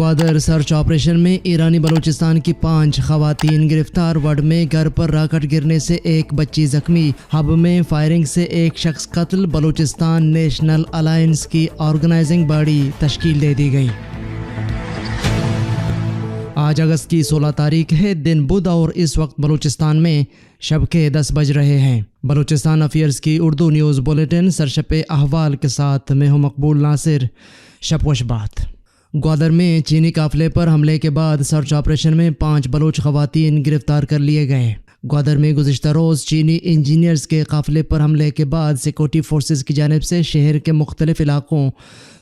Gwadar search operation میں ایرانی بلوچستان کی 5 خواتین گرفتار۔ وڈ میں گھر پر راکٹ گرنے سے ایک بچی زخمی۔ ہب میں فائرنگ سے ایک شخص قتل۔ بلوچستان نیشنل الائنس کی آرگنائزنگ باڈی تشکیل دے دی گئی۔ آج اگست کی 16 تاریخ ہے، دن بدھ، اور اس وقت بلوچستان میں شب کے 10 بج رہے ہیں۔ بلوچستان افیئرز کی اردو نیوز بلیٹن سرشپ احوال کے ساتھ میں ہوں مقبول ناصر۔ شب خوش بات۔ گوادر میں چینی قافلے پر حملے کے بعد سرچ آپریشن میں 5 بلوچ خواتین گرفتار کر لیے گئے۔ گوادر میں گزشتہ روز چینی انجینئرز کے قافلے پر حملے کے بعد سیکورٹی فورسز کی جانب سے شہر کے مختلف علاقوں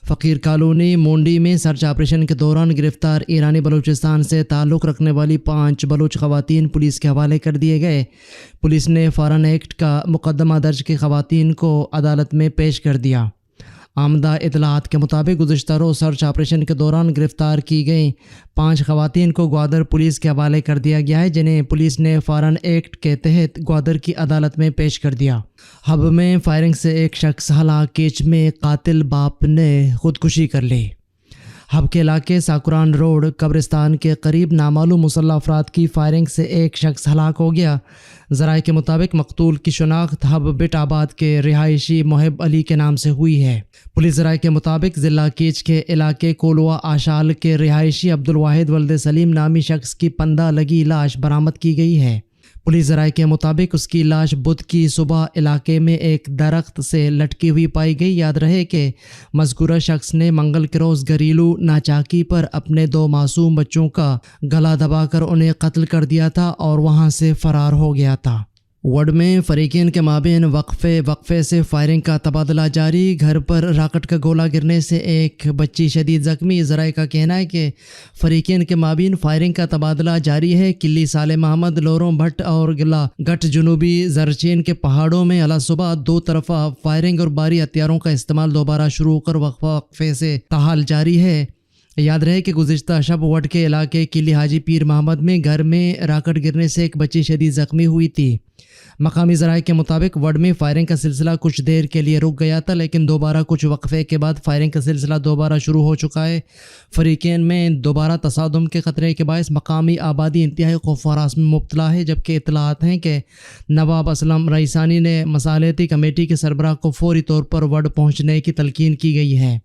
فقیر کالونی مونڈی میں سرچ آپریشن کے دوران گرفتار ایرانی بلوچستان سے تعلق رکھنے والی 5 بلوچ خواتین پولیس کے حوالے کر دیے گئے۔ پولیس نے فارن ایکٹ کا مقدمہ درج کی خواتین کو عدالت میں پیش کر دیا۔ آمدہ اطلاعات کے مطابق گزشتہ روز سرچ آپریشن کے دوران گرفتار کی گئیں 5 خواتین کو گوادر پولیس کے حوالے کر دیا گیا ہے، جنہیں پولیس نے فارن ایکٹ کے تحت گوادر کی عدالت میں پیش کر دیا۔ ہب میں فائرنگ سے ایک شخص ہلاک۔ کیچ میں قاتل باپ نے خودکشی کر لی۔ ہب کے علاقے ساکران روڈ قبرستان کے قریب نامعلوم مسلح افراد کی فائرنگ سے ایک شخص ہلاک ہو گیا۔ ذرائع کے مطابق مقتول کی شناخت ہب بٹ آباد کے رہائشی محب علی کے نام سے ہوئی ہے۔ پولیس ذرائع کے مطابق ضلع کیچ کے علاقے کولوا آشال کے رہائشی عبدالواحد ولد سلیم نامی شخص کی پندہ لگی لاش برآمد کی گئی ہے۔ پولیس ذرائع کے مطابق اس کی لاش بدھ کی صبح علاقے میں ایک درخت سے لٹکی ہوئی پائی گئی۔ یاد رہے کہ مذکورہ شخص نے منگل کے روز گھریلو ناچاکی پر اپنے 2 معصوم بچوں کا گلا دبا کر انہیں قتل کر دیا تھا اور وہاں سے فرار ہو گیا تھا۔ وڈ میں فریقین کے مابین وقفے سے فائرنگ کا تبادلہ جاری۔ گھر پر راکٹ کا گولہ گرنے سے ایک بچی شدید زخمی۔ ذرائع کا کہنا ہے کہ فریقین کے مابین فائرنگ کا تبادلہ جاری ہے۔ کلی صالح محمد، لوروں بھٹ اور گلا گٹ جنوبی زرچین کے پہاڑوں میں علیٰ صبح 2 طرفہ فائرنگ اور بھاری ہتھیاروں کا استعمال دوبارہ شروع کر وقفے سے تاحال جاری ہے۔ یاد رہے کہ گزشتہ شب وڈ کے علاقے کلی حاجی پیر محمد میں گھر میں راکٹ گرنے سے ایک بچی شدید زخمی ہوئی تھی۔ مقامی ذرائع کے مطابق وڈ میں فائرنگ کا سلسلہ کچھ دیر کے لیے رک گیا تھا، لیکن دوبارہ کچھ وقفے کے بعد فائرنگ کا سلسلہ دوبارہ شروع ہو چکا ہے۔ فریقین میں دوبارہ تصادم کے خطرے کے باعث مقامی آبادی انتہائی خوف و ہراس میں مبتلا ہے، جبکہ اطلاعات ہیں کہ نواب اسلم رئیسانی نے مصالحتی کمیٹی کے سربراہ کو فوری طور پر وڈ پہنچنے کی تلقین کی گئی ہے۔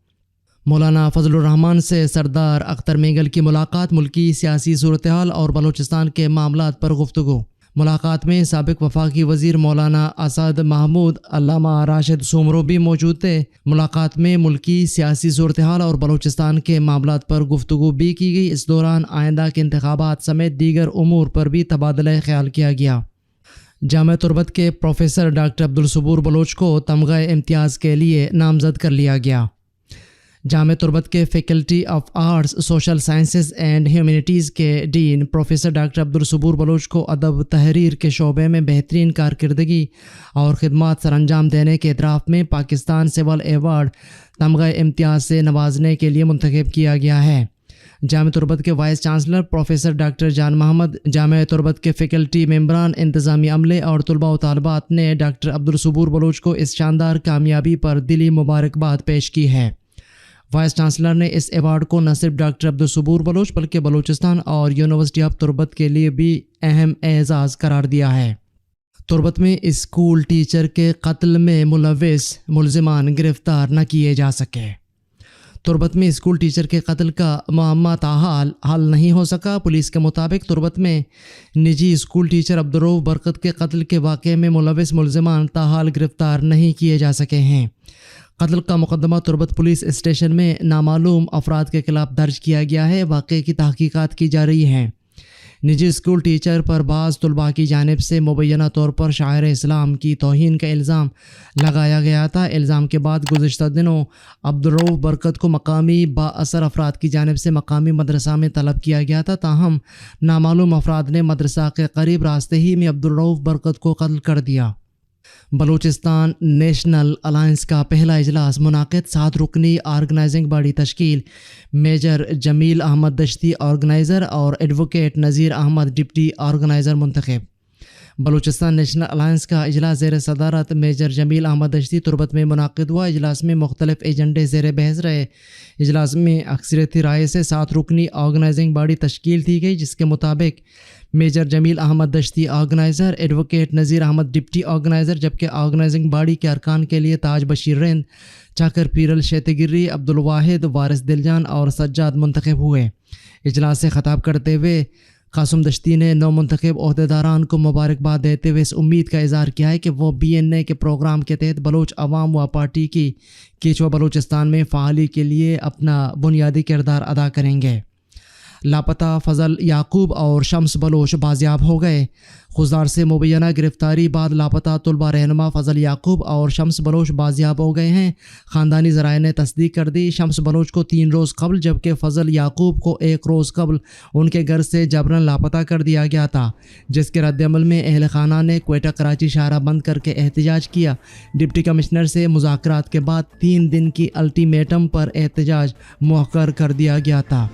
مولانا فضل الرحمان سے سردار اختر میگل کی ملاقات۔ ملکی سیاسی صورتحال اور بلوچستان کے معاملات پر گفتگو۔ ملاقات میں سابق وفاقی وزیر مولانا اسد محمود، علامہ راشد سومرو بھی موجود تھے۔ ملاقات میں ملکی سیاسی صورتحال اور بلوچستان کے معاملات پر گفتگو بھی کی گئی۔ اس دوران آئندہ کے انتخابات سمیت دیگر امور پر بھی تبادلہ خیال کیا گیا۔ جامعہ تربت کے پروفیسر ڈاکٹر عبدالصبور بلوچ کو تمغہ امتیاز کے لیے نامزد کر لیا گیا۔ جامعہ تربت کے faculty of arts, social sciences and humanities کے ڈین پروفیسر ڈاکٹر عبدالصبور بلوچ کو ادب تحریر کے شعبے میں بہترین کارکردگی اور خدمات سر انجام دینے کے اعتراف میں پاکستان سول ایوارڈ تمغہ امتیاز سے نوازنے کے لیے منتخب کیا گیا ہے۔ جامعہ تربت کے وائس چانسلر پروفیسر ڈاکٹر جان محمد، جامعہ تربت کے فیکلٹی ممبران، انتظامی عملے اور طلباء و طالبات نے ڈاکٹر عبدالصبور بلوچ کو اس شاندار کامیابی پر دلی مبارکباد پیش کی ہے۔ وائس چانسلر نے اس ایوارڈ کو نہ صرف ڈاکٹر عبدالصبور بلوچ بلکہ بلوچستان اور یونیورسٹی آف تربت کے لیے بھی اہم اعزاز قرار دیا ہے۔ تربت میں اسکول ٹیچر کے قتل میں ملوث ملزمان گرفتار نہ کیے جا سکے۔ تربت میں اسکول ٹیچر کے قتل کا معمہ تاحال حل نہیں ہو سکا۔ پولیس کے مطابق تربت میں نجی اسکول ٹیچر عبدالرؤف برکت کے قتل کے واقعے میں ملوث ملزمان تاحال گرفتار نہیں کیے جا سکے ہیں۔ قتل کا مقدمہ تربت پولیس اسٹیشن میں نامعلوم افراد کے خلاف درج کیا گیا ہے۔ واقعے کی تحقیقات کی جا رہی ہیں۔ نجی اسکول ٹیچر پر بعض طلباء کی جانب سے مبینہ طور پر شاعر اسلام کی توہین کا الزام لگایا گیا تھا۔ الزام کے بعد گزشتہ دنوں عبدالرؤف برکت کو مقامی با اثر افراد کی جانب سے مقامی مدرسہ میں طلب کیا گیا تھا، تاہم نامعلوم افراد نے مدرسہ کے قریب راستے ہی میں عبدالرؤف برکت کو قتل کر دیا۔ بلوچستان نیشنل الائنس کا پہلا اجلاس منعقد۔ 7 رکنی آرگنائزنگ باڈی تشکیل۔ میجر جمیل احمد دشتی آرگنائزر اور advocate Nazir Ahmed deputy organizer منتخب۔ بلوچستان نیشنل الائنس کا اجلاس زیر صدارت میجر جمیل احمد دشتی تربت میں منعقد ہوا۔ اجلاس میں مختلف ایجنڈے زیر بحث رہے۔ اجلاس میں اکثریتی رائے سے 7 رکنی آرگنائزنگ باڈی تشکیل دی گئی، جس کے مطابق major Jamil Ahmed Dashti organiser, advocate Nazir Ahmed deputy organiser, جبکہ آرگنائزنگ باڈی کے ارکان کے لیے تاج بشیر رند، چاکر پیرل شیتگری، عبدالواحد، وارث دلجان اور سجاد منتخب ہوئے۔ اجلاس سے خطاب کرتے ہوئے قاسم دشتی نے نو منتخب عہدیداران کو مبارکباد دیتے ہوئے اس امید کا اظہار کیا ہے کہ وہ BNA کے پروگرام کے تحت بلوچ عوام و پارٹی کی کیچوا بلوچستان میں فعالی کے لیے اپنا بنیادی کردار ادا کریں گے۔ لاپتہ فضل یعقوب اور شمس بلوچ بازیاب ہو گئے۔ خضدار سے مبینہ گرفتاری بعد لاپتہ طلبہ رہنما فضل یعقوب اور شمس بلوچ بازیاب ہو گئے ہیں۔ خاندانی ذرائع نے تصدیق کر دی۔ شمس بلوچ کو 3 روز قبل جبکہ فضل یعقوب کو 1 روز قبل ان کے گھر سے جبراً لاپتہ کر دیا گیا تھا، جس کے رد عمل میں اہل خانہ نے کوئٹہ کراچی شاہراہ بند کر کے احتجاج کیا۔ ڈپٹی کمشنر سے مذاکرات کے بعد 3 دن کی الٹیمیٹم پر احتجاج مؤخر کر دیا گیا تھا۔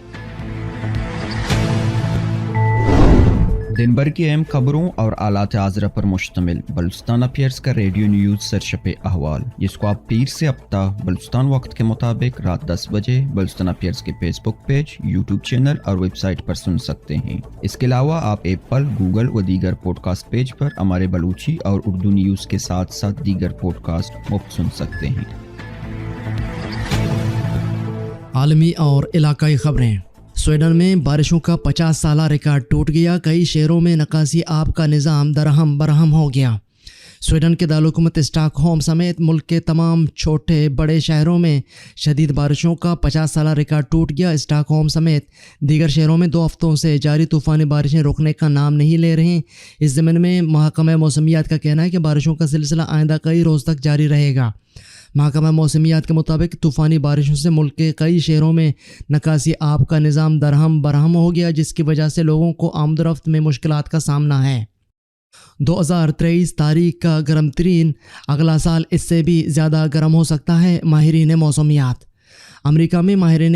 دن بھر کی اہم خبروں اور آلات حاضرہ پر مشتمل بلوچستان افیئرز کا ریڈیو نیوز سرشپ احوال، جس کو آپ پیر سے ہفتہ بلوچستان وقت کے مطابق رات 10 بجے بلوچستان افیئرز کے فیس بک پیج، یوٹیوب چینل اور ویب سائٹ پر سن سکتے ہیں۔ اس کے علاوہ آپ ایپل، گوگل و دیگر پوڈ کاسٹ پیج پر ہمارے بلوچی اور اردو نیوز کے ساتھ ساتھ دیگر پوڈ کاسٹ مفت سن سکتے ہیں۔ عالمی اور علاقائی خبریں۔ سویڈن میں بارشوں کا 50 سالہ ریکارڈ ٹوٹ گیا۔ کئی شہروں میں نکاسی آب کا نظام درہم برہم ہو گیا۔ سویڈن کے دارالحکومت اسٹاک ہوم سمیت ملک کے تمام چھوٹے بڑے شہروں میں شدید بارشوں کا 50 سالہ ریکارڈ ٹوٹ گیا۔ اسٹاک ہوم سمیت دیگر شہروں میں 2 ہفتوں سے جاری طوفانی بارشیں رکنے کا نام نہیں لے رہی۔ اس ضمن میں محکمہ موسمیات کا کہنا ہے کہ بارشوں کا سلسلہ آئندہ کئی روز تک جاری رہے گا۔ محکمہ موسمیات کے مطابق طوفانی بارشوں سے ملک کے کئی شہروں میں نکاسی آب کا نظام درہم برہم ہو گیا، جس کی وجہ سے لوگوں کو آمد و رفت میں مشکلات کا سامنا ہے۔ 2023 تاریخ کا گرم ترین، اگلا سال اس سے بھی زیادہ گرم ہو سکتا ہے، ماہرین موسمیات۔ امریکہ میں ماہرین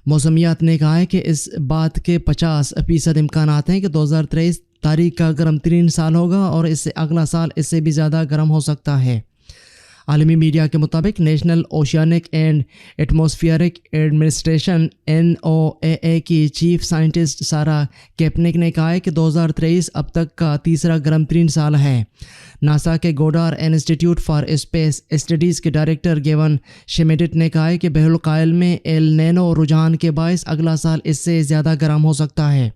موسمیات نے کہا ہے کہ اس بات کے 50% امکانات ہیں کہ 2023 تاریخ کا گرم ترین سال ہوگا اور اس سے اگلا سال اس سے بھی زیادہ گرم ہو سکتا ہے۔ عالمی میڈیا کے مطابق national oceanic and atmospheric administration NOAA کی چیف سائنٹسٹ سارا کیپنک نے کہا ہے کہ 2023 اب تک کا تیسرا گرم ترین سال ہے۔ ناسا کے گوڈار انسٹیٹیوٹ فار اسپیس اسٹڈیز کے ڈائریکٹر گیون شمیڈٹ نے کہا ہے کہ بحر الکاہل میں ایل نینو رجحان کے باعث اگلا سال اس سے زیادہ گرم ہو سکتا ہے۔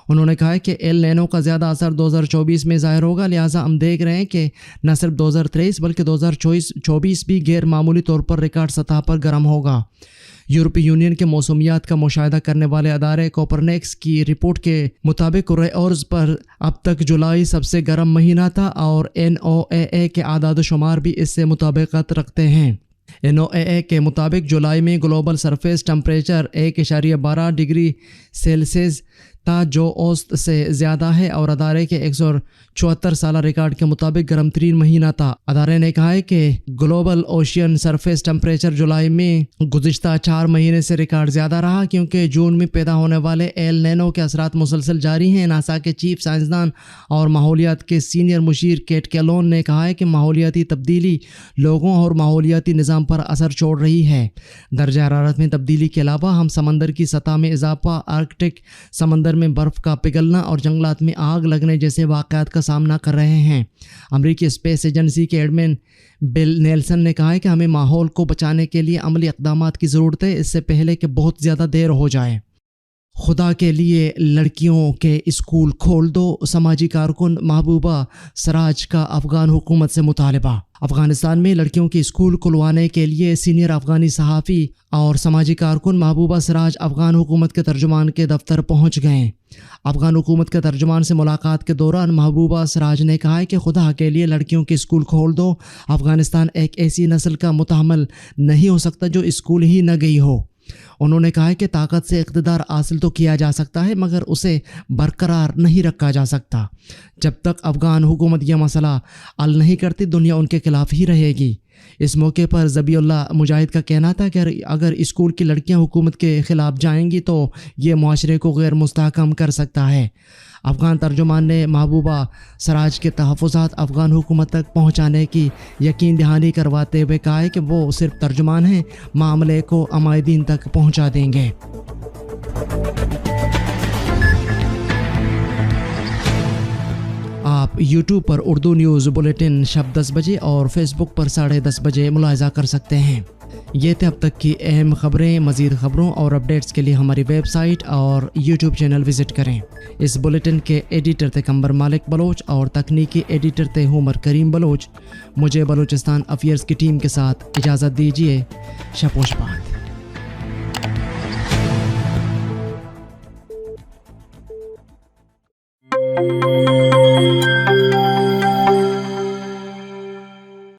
انہوں نے کہا ہے کہ ایل نینو کا زیادہ اثر 2024 میں ظاہر ہوگا، لہٰذا ہم دیکھ رہے ہیں کہ نہ صرف 2023 بلکہ 2024 بھی غیر معمولی طور پر ریکارڈ سطح پر گرم ہوگا۔ یورپی یونین کے موسمیات کا مشاہدہ کرنے والے ادارے کوپرنیکس کی رپورٹ کے مطابق رئیورز پر اب تک جولائی سب سے گرم مہینہ تھا اور NOAA کے اعداد و شمار بھی اس سے مطابقت رکھتے ہیں۔ NOAA کے مطابق جولائی میں global surface temperature 1.12 degree Celsius تھا، جو اوسط سے زیادہ ہے اور ادارے کے 174 سالہ ریکارڈ کے مطابق گرم ترین مہینہ تھا۔ ادارے نے کہا ہے کہ گلوبل اوشین سرفیس ٹمپریچر جولائی میں گزشتہ 4 مہینے سے ریکارڈ زیادہ رہا، کیونکہ جون میں پیدا ہونے والے ایل نینو کے اثرات مسلسل جاری ہیں۔ ناسا کے چیف سائنسدان اور ماحولیات کے سینئر مشیر کیٹ کیلون نے کہا ہے کہ ماحولیاتی تبدیلی لوگوں اور ماحولیاتی نظام پر اثر چھوڑ رہی ہے۔ درجہ حرارت میں تبدیلی کے علاوہ ہم سمندر کی سطح میں اضافہ، آرکٹک سمندر میں برف کا پگھلنا اور جنگلات میں آگ لگنے جیسے واقعات کا سامنا کر رہے ہیں۔ امریکی اسپیس ایجنسی کے ایڈمن بل نیلسن نے کہا ہے کہ ہمیں ماحول کو بچانے کے لیے عملی اقدامات کی ضرورت ہے، اس سے پہلے کہ بہت زیادہ دیر ہو جائے۔ خدا کے لیے لڑکیوں کے اسکول کھول دو، سماجی کارکن محبوبہ سراج کا افغان حکومت سے مطالبہ۔ افغانستان میں لڑکیوں کے اسکول کھلوانے کے لیے سینئر افغانی صحافی اور سماجی کارکن محبوبہ سراج افغان حکومت کے ترجمان کے دفتر پہنچ گئے۔ افغان حکومت کے ترجمان سے ملاقات کے دوران محبوبہ سراج نے کہا ہے کہ خدا کے لیے لڑکیوں کے اسکول کھول دو۔ افغانستان ایک ایسی نسل کا متحمل نہیں ہو سکتا جو اسکول ہی نہ گئی ہو۔ انہوں نے کہا ہے کہ طاقت سے اقتدار حاصل تو کیا جا سکتا ہے مگر اسے برقرار نہیں رکھا جا سکتا۔ جب تک افغان حکومت یہ مسئلہ حل نہیں کرتی، دنیا ان کے خلاف ہی رہے گی۔ اس موقع پر ذبیح اللہ مجاہد کا کہنا تھا کہ اگر اسکول کی لڑکیاں حکومت کے خلاف جائیں گی تو یہ معاشرے کو غیر مستحکم کر سکتا ہے۔ افغان ترجمان نے محبوبہ سراج کے تحفظات افغان حکومت تک پہنچانے کی یقین دہانی کرواتے ہوئے کہا ہے کہ وہ صرف ترجمان ہیں، معاملے کو عمائدین تک پہنچا دیں گے۔ آپ یوٹیوب پر اردو نیوز بلیٹن شب 10 بجے اور فیس بک پر 10:30 بجے ملاحظہ کر سکتے ہیں۔ یہ تھے اب تک کی اہم خبریں۔ مزید خبروں اور اپڈیٹس کے لیے ہماری ویب سائٹ اور یوٹیوب چینل وزٹ کریں۔ اس بلیٹن کے ایڈیٹر تھے قمبر مالک بلوچ اور تکنیکی ایڈیٹر تھے عمر کریم بلوچ۔ مجھے بلوچستان افیئرز کی ٹیم کے ساتھ اجازت دیجیے۔ شپوش بات۔